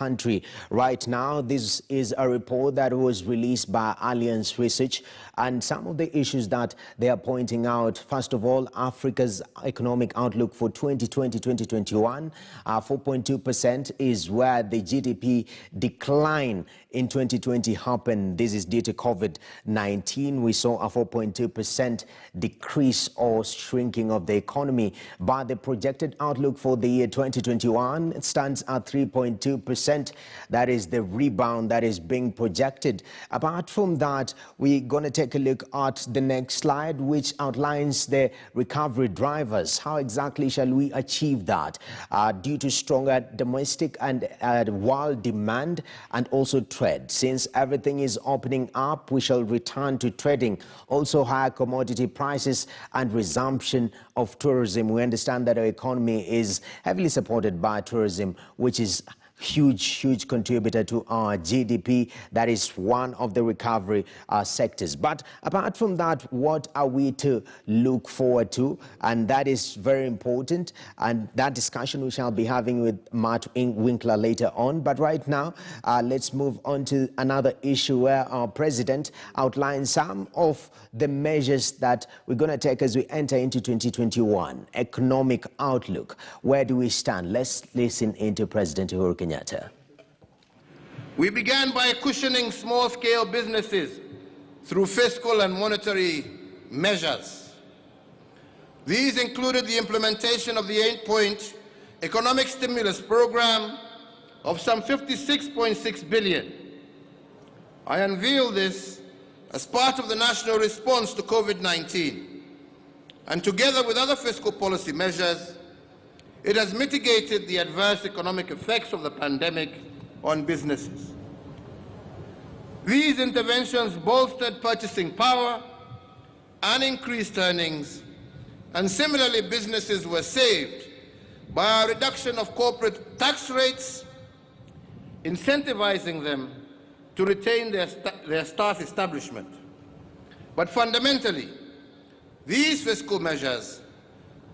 country right now. This is a report that was released by Allianz Research, and some of the issues that they are pointing out. First of all, Africa's economic outlook for 2020-2021, 4.2% is where the GDP decline in 2020 happened. This is due to COVID-19. We saw a 4.2% decrease or shrinking of the economy, but the projected outlook for the year 2021 stands at 3.2%. That is the rebound that is being projected. Apart from that, we're going to take a look at the next slide, which outlines the recovery drivers. How exactly shall we achieve that? Due to stronger domestic and world demand and also trade. Since everything is opening up, we shall return to trading. Also higher commodity prices and resumption of tourism. We understand that our economy is heavily supported by tourism, which is huge contributor to our GDP. That is one of the recovery sectors. But apart from that, what are we to look forward to? And that is very important. And that discussion we shall be having with Matt Winkler later on. But right now, let's move on to another issue where our president outlines some of the measures that we're going to take as we enter into 2021. Economic outlook. Where do we stand? Let's listen into President Uhuru Kenyatta. We began by cushioning small-scale businesses through fiscal and monetary measures. These included the implementation of the 8-point economic stimulus program of some 56.6 billion. I unveil this as part of the national response to COVID-19, and together with other fiscal policy measures, it has mitigated the adverse economic effects of the pandemic on businesses. These interventions bolstered purchasing power and increased earnings, and similarly businesses were saved by a reduction of corporate tax rates, incentivizing them to retain their staff establishment. But fundamentally, these fiscal measures,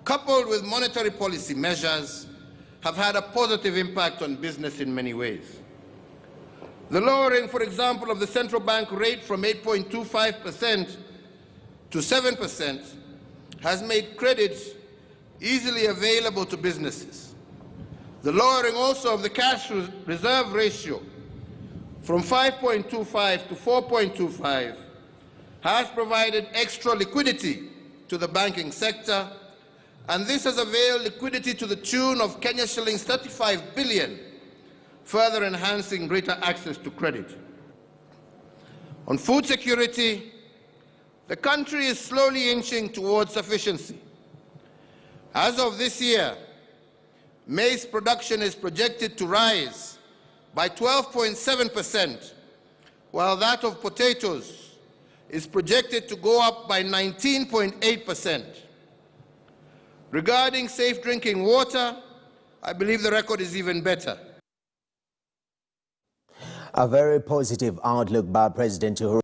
coupled with monetary policy measures, have had a positive impact on business in many ways. The lowering, for example, of the central bank rate from 8.25% to 7% has made credit easily available to businesses. The lowering also of the cash reserve ratio from 5.25 to 4.25 has provided extra liquidity to the banking sector, and this has availed liquidity to the tune of Kenya shillings 35 billion, further enhancing greater access to credit. On food security, the country is slowly inching towards sufficiency. As of this year, maize production is projected to rise by 12.7%, while that of potatoes is projected to go up by 19.8%. Regarding safe drinking water, I believe the record is even better. A very positive outlook by President Uhuru.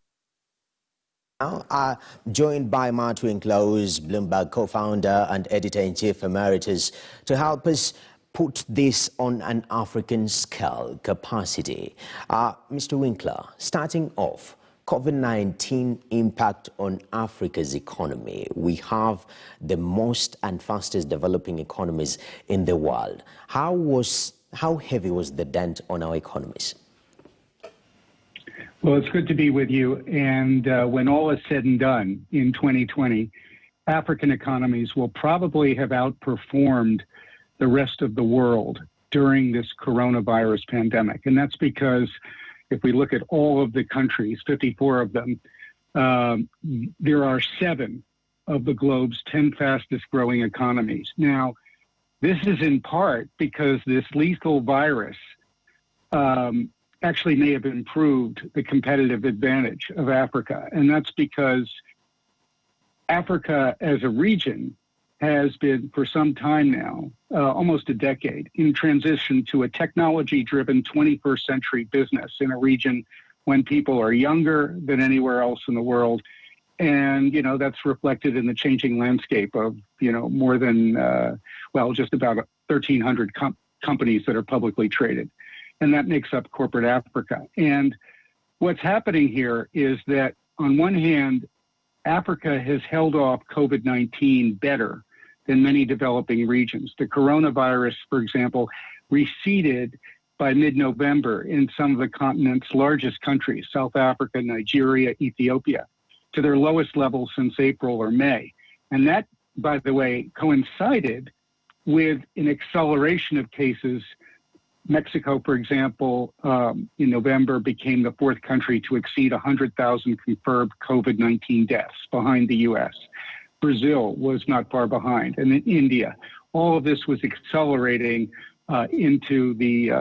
Now, joined by Matt Winkler, who is Bloomberg co-founder and editor-in-chief emeritus, to help us put this on an African scale capacity. Mr. Winkler, starting off, COVID-19 impact on Africa's economy. We have the most and fastest developing economies in the world. How heavy was the dent on our economies? Well, it's good to be with you. And when all is said and done in 2020, African economies will probably have outperformed the rest of the world during this coronavirus pandemic. And that's because if we look at all of the countries, 54 of them, there are 7 of the globe's 10 fastest growing economies. Now, this is in part because this lethal virus actually may have improved the competitive advantage of Africa. And that's because Africa as a region has been, for some time now, almost a decade, in transition to a technology-driven 21st century business in a region when people are younger than anywhere else in the world. And, that's reflected in the changing landscape of, more than, just about 1,300 companies that are publicly traded. and that makes up corporate Africa. And what's happening here is that, on one hand, Africa has held off COVID-19 better than many developing regions. The coronavirus, for example, receded by mid-November in some of the continent's largest countries, South Africa, Nigeria, Ethiopia, to their lowest levels since April or May. And that, by the way, coincided with an acceleration of cases. Mexico, for example, in November became the fourth country to exceed 100,000 confirmed COVID-19 deaths, behind the U.S. Brazil was not far behind, and then India. All of this was accelerating into the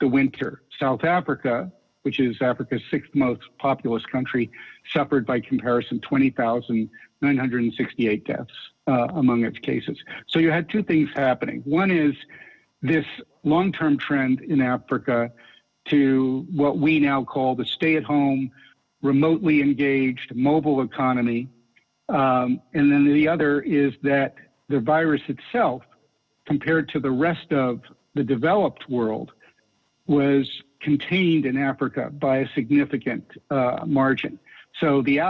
winter. South Africa, which is Africa's sixth most populous country, suffered by comparison 20,968 deaths among its cases. So you had two things happening. One is this long-term trend in Africa to what we now call the stay-at-home, remotely engaged, mobile economy. And then the other is that the virus itself, compared to the rest of the developed world, was contained in Africa by a significant margin. So the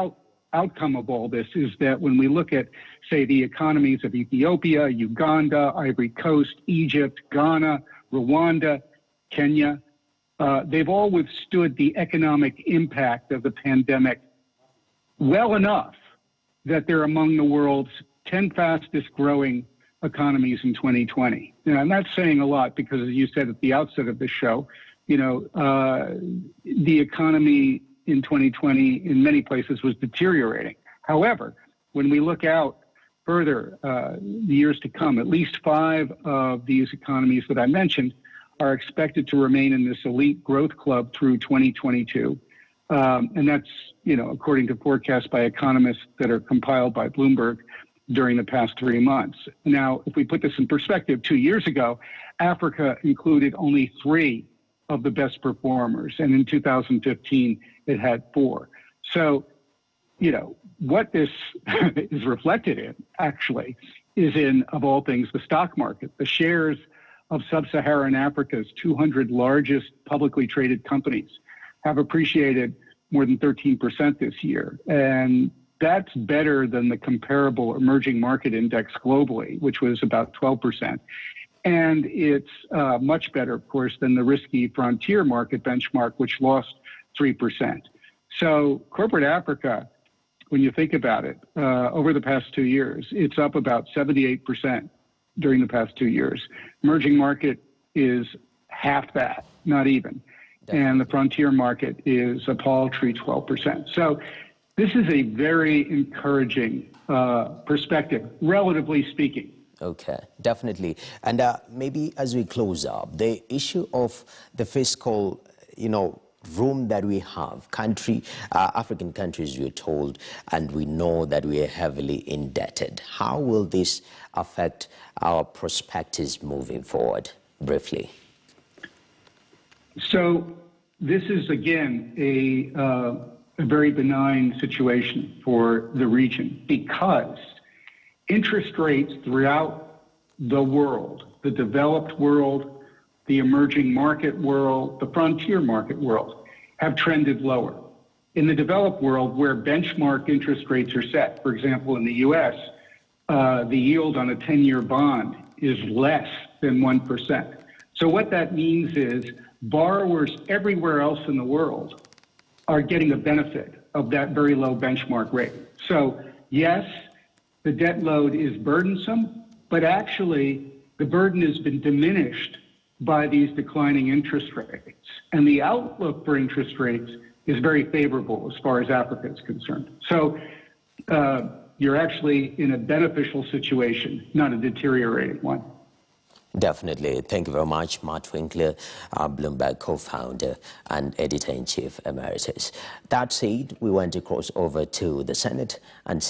outcome of all this is that when we look at, say, the economies of Ethiopia, Uganda, Ivory Coast, Egypt, Ghana, Rwanda, Kenya, they've all withstood the economic impact of the pandemic well enough that they're among the world's 10 fastest growing economies in 2020. Now, I'm not saying a lot because, as you said at the outset of this show, the economy in 2020 in many places was deteriorating. However, when we look out further, the years to come, at least 5 of these economies that I mentioned are expected to remain in this elite growth club through 2022. And that's, according to forecasts by economists that are compiled by Bloomberg during the past 3 months. Now, if we put this in perspective, 2 years ago, Africa included only 3 of the best performers. And in 2015, it had 4. So, what this is reflected in, actually, is in, of all things, the stock market. The shares of sub-Saharan Africa's 200 largest publicly traded companies have appreciated more than 13% this year. And that's better than the comparable emerging market index globally, which was about 12%. And it's much better, of course, than the risky frontier market benchmark, which lost 3%. So corporate Africa, when you think about it, over the past 2 years, it's up about 78% during the past 2 years. Emerging market is half that, not even. Definitely. And the frontier market is a paltry 12%. So this is a very encouraging perspective, relatively speaking. Okay, definitely. And maybe as we close up, the issue of the fiscal, room that we have, African countries, we're told, and we know that we are heavily indebted. How will this affect our prospects moving forward, briefly? So this is, again, a very benign situation for the region because interest rates throughout the world, the developed world, the emerging market world, the frontier market world, have trended lower. In the developed world, where benchmark interest rates are set, for example, in the U.S., the yield on a 10-year bond is less than 1%. So what that means is borrowers everywhere else in the world are getting the benefit of that very low benchmark rate. So yes, the debt load is burdensome, but actually the burden has been diminished by these declining interest rates. And the outlook for interest rates is very favorable as far as Africa is concerned. So you're actually in a beneficial situation, not a deteriorating one. Definitely. Thank you very much, Matt Winkler, Bloomberg co-founder and editor-in-chief emeritus. That said, we want to cross over to the Senate and